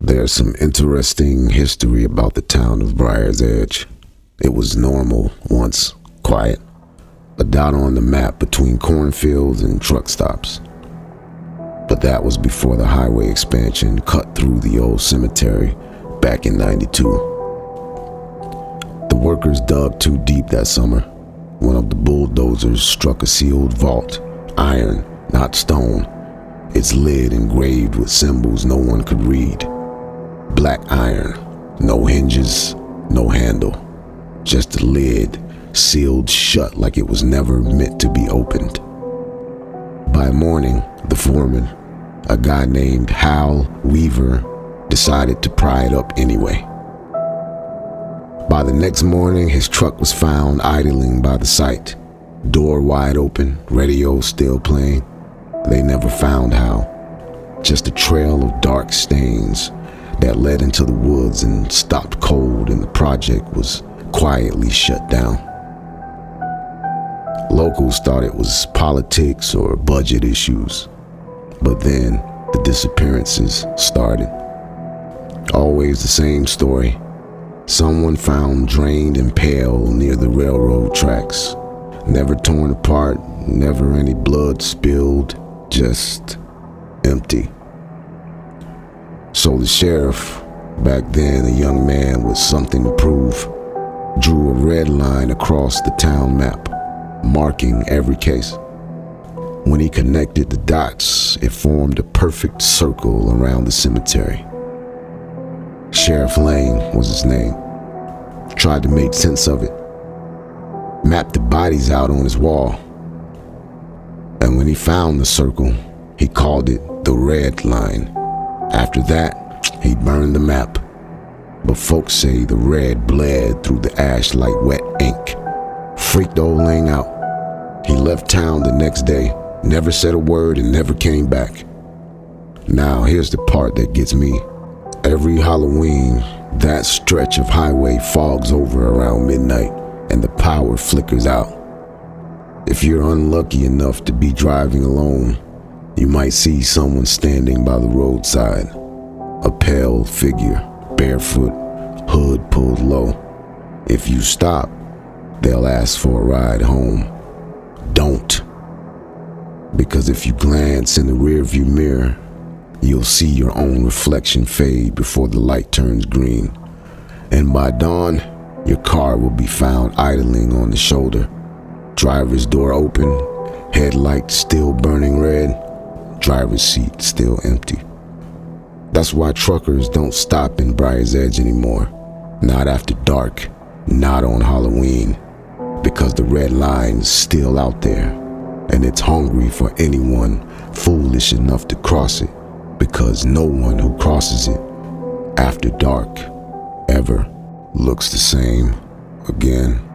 There's some interesting history about the town of Briar's Edge. It was normal once, quiet, a dot on the map between cornfields and truck stops. But that was before the highway expansion cut through the old cemetery back in '92. The workers dug too deep that summer. One of the bulldozers struck a sealed vault, iron, not stone, its lid engraved with symbols no one could read. Black iron, no hinges, no handle, just a lid sealed shut like it was never meant to be opened. By morning, the foreman, a guy named Hal Weaver, decided to pry it up anyway. By the next morning, his truck was found idling by the site, door wide open, radio still playing. They never found Hal, just a trail of dark stains that led into the woods and stopped cold, and the project was quietly shut down. Locals thought it was politics or budget issues, but then the disappearances started. Always the same story. Someone found drained and pale near the railroad tracks. Never torn apart, never any blood spilled, just empty. So the sheriff, back then a young man with something to prove, drew a red line across the town map, marking every case. When he connected the dots, it formed a perfect circle around the cemetery. Sheriff Lane was his name. Tried to make sense of it. Mapped the bodies out on his wall. And when he found the circle, he called it the red line. After that, he burned the map. But folks say the red bled through the ash like wet ink. Freaked old Lang out. He left town the next day, never said a word and never came back. Now here's the part that gets me. Every Halloween, that stretch of highway fogs over around midnight and the power flickers out. If you're unlucky enough to be driving alone, you might see someone standing by the roadside. A pale figure, barefoot, hood pulled low. If you stop, they'll ask for a ride home. Don't. Because if you glance in the rearview mirror, you'll see your own reflection fade before the light turns green. And by dawn, your car will be found idling on the shoulder. Driver's door open, headlights still burning red, driver's seat still empty. That's why truckers don't stop in Briar's Edge anymore. Not after dark, not on Halloween. Because the red line's still out there, and it's hungry for anyone foolish enough to cross it. Because no one who crosses it after dark ever looks the same again.